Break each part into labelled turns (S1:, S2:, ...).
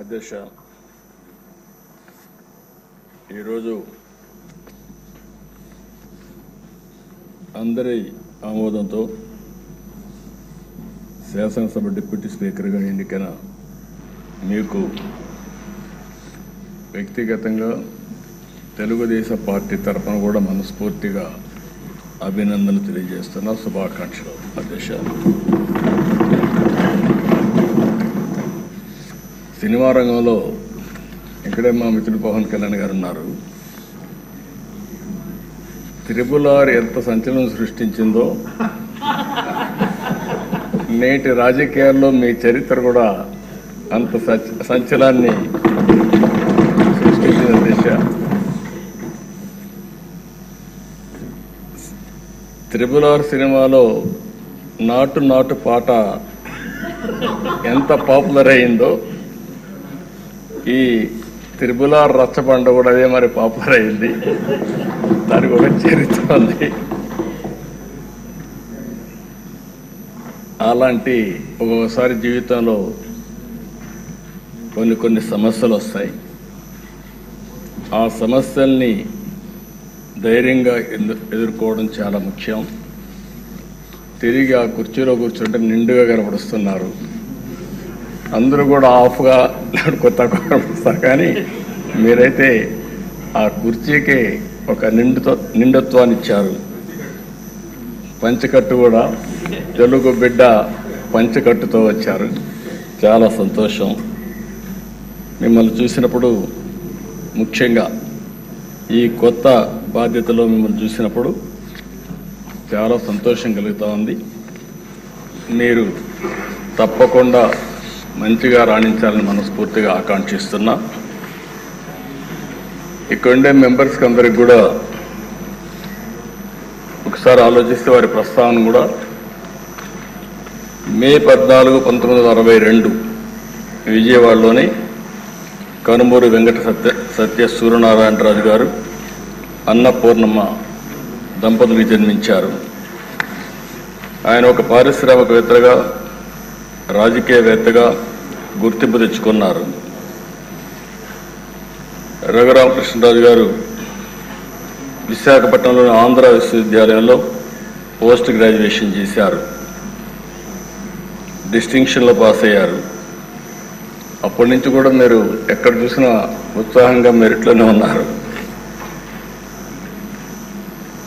S1: అధ్యక్ష, ఈరోజు అందరి ఆమోదంతో శాసనసభ డిప్యూటీ స్పీకర్గా ఎన్నికైన మీకు వ్యక్తిగతంగా తెలుగుదేశం పార్టీ తరఫున కూడా మనస్ఫూర్తిగా అభినందనలు తెలియజేస్తున్న శుభాకాంక్షలు. అధ్యక్ష, సినిమా రంగంలో ఇక్కడే మా మిత్రుడు పవన్ కళ్యాణ్ గారు ఉన్నారు. త్రిపుల్ ఎంత సంచలనం సృష్టించిందో నేటి రాజకీయాల్లో మీ చరిత్ర కూడా అంత సంచలనాన్ని సృష్టించిన దిశ. త్రిపుల్ సినిమాలో నాటు నాటు పాట ఎంత పాపులర్ అయిందో ఈ త్రిపుల్ రచ్చబండ కూడా అదే మరి పాపులర్ అయింది. దానికి ఒక చరిత్ర ఉంది. అలాంటి ఒక్కొక్కసారి జీవితంలో కొన్ని సమస్యలు వస్తాయి. ఆ సమస్యల్ని ధైర్యంగా ఎదుర్కోవడం చాలా ముఖ్యం. తిరిగి ఆ కుర్చీలో కూర్చుంటే నిండుగా కనపడుస్తున్నారు. అందరూ కూడా ఆఫ్గా కొత్త కనపడుస్తారు, కానీ మీరైతే ఆ కుర్చీకి ఒక నిండుత్వాన్ని ఇచ్చారు. పంచకట్టు కూడా తెలుగు బిడ్డ పంచకట్టుతో వచ్చారు. చాలా సంతోషం. మిమ్మల్ని చూసినప్పుడు, ముఖ్యంగా ఈ కొత్త బాధ్యతలో మిమ్మల్ని చూసినప్పుడు చాలా సంతోషం కలుగుతూ ఉంది. మీరు తప్పకుండా మంచిగా రాణించాలని మనస్ఫూర్తిగా ఆకాంక్షిస్తున్నా. ఇక్కడ ఉండే మెంబర్స్కి అందరికి కూడా ఒకసారి ఆలోచిస్తే వారి ప్రస్తావన కూడా మే 14, 1962 విజయవాడలోని కనుమూరు వెంకట సత్య సూర్యనారాయణరాజు గారు, అన్నపూర్ణమ్మ దంపతులకు జన్మించారు. ఆయన ఒక పారిశ్రామికవేత్తగా, రాజకీయవేత్తగా గుర్తింపు తెచ్చుకున్నారు. రఘురామకృష్ణరాజు గారు విశాఖపట్నంలోని ఆంధ్ర విశ్వవిద్యాలయంలో పోస్ట్ గ్రాడ్యుయేషన్ చేశారు. డిస్టింక్షన్లో పాస్ అయ్యారు. అప్పటి నుంచి కూడా మీరు ఎక్కడ చూసినా ఉత్సాహంగా మెరిట్లోనే ఉన్నారు.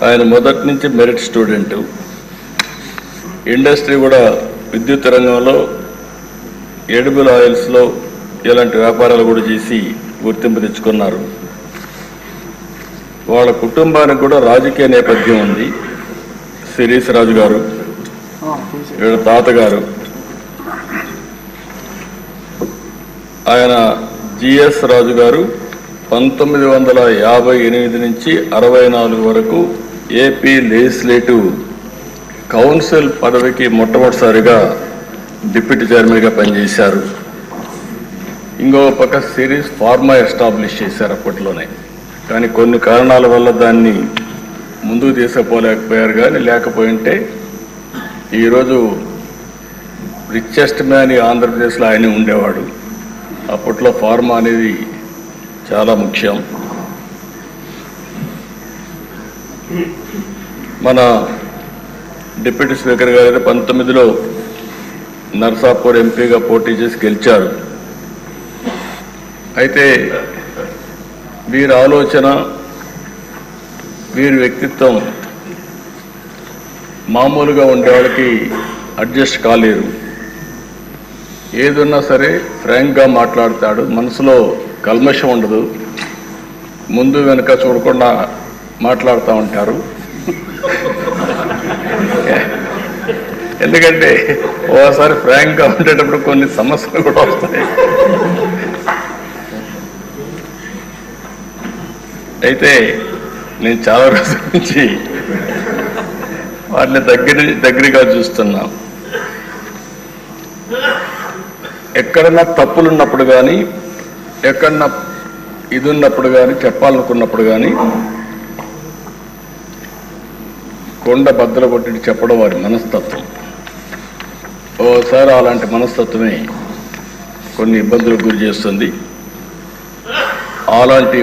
S1: ఆయన మొదటి నుంచి మెరిట్ స్టూడెంట్. ఇండస్ట్రీ కూడా విద్యుత్ రంగంలో, ఎడిబుల్ ఆయిల్స్లో ఇలాంటి వ్యాపారాలు కూడా చేసి గుర్తింపు తెచ్చుకున్నారు. వాళ్ళ కుటుంబానికి కూడా రాజకీయ నేపథ్యం ఉంది. శిరీష్ రాజు గారు, వీళ్ళ తాతగారు, ఆయన జిఎస్ రాజు గారు 1958 నుంచి 64 వరకు ఏపీ లెజిస్లేటివ్ కౌన్సిల్ పదవికి మొట్టమొదటిసారిగా డిప్యూటీ చైర్మన్గా పనిచేశారు. ఇంకో పక్క సిరీస్ ఫార్మా ఎస్టాబ్లిష్ చేశారు అప్పట్లోనే, కానీ కొన్ని కారణాల వల్ల దాన్ని ముందుకు తీసుకుపోలేకపోయారు. కానీ లేకపోయింటే ఈరోజు రిచెస్ట్ మ్యాన్ ఆంధ్రప్రదేశ్లో ఆయనే ఉండేవాడు. అప్పట్లో ఫార్మా అనేది చాలా ముఖ్యం. మన డిప్యూటీ స్పీకర్ గారు 19లో నర్సాపూర్ ఎంపీగా పోటీ చేసి గెలిచారు. అయితే వీరి ఆలోచన, వీరి వ్యక్తిత్వం మామూలుగా ఉండేవాళ్ళకి అడ్జస్ట్ కాలేరు. ఏదున్నా సరే ఫ్రాంక్గా మాట్లాడతాడు. మనసులో కల్మషం ఉండదు. ముందు వెనుక చూడకుండా మాట్లాడుతూ ఉంటారు. ఎందుకంటే ఓసారి ఫ్రాంక్గా ఉండేటప్పుడు కొన్ని సమస్యలు కూడా వస్తాయి. అయితే నేను చాలా రోజుల నుంచి వాటిని దగ్గరగా చూస్తున్నా. ఎక్కడన్నా తప్పులున్నప్పుడు కానీ, ఎక్కడన్నా ఇది ఉన్నప్పుడు కానీ, చెప్పాలనుకున్నప్పుడు కానీ కొండ బద్దలు కొట్టి చెప్పడం వారి మనస్తత్వం. ఓసారి అలాంటి మనస్తత్వమే కొన్ని ఇబ్బందులకు గురి చేస్తుంది. అలాంటి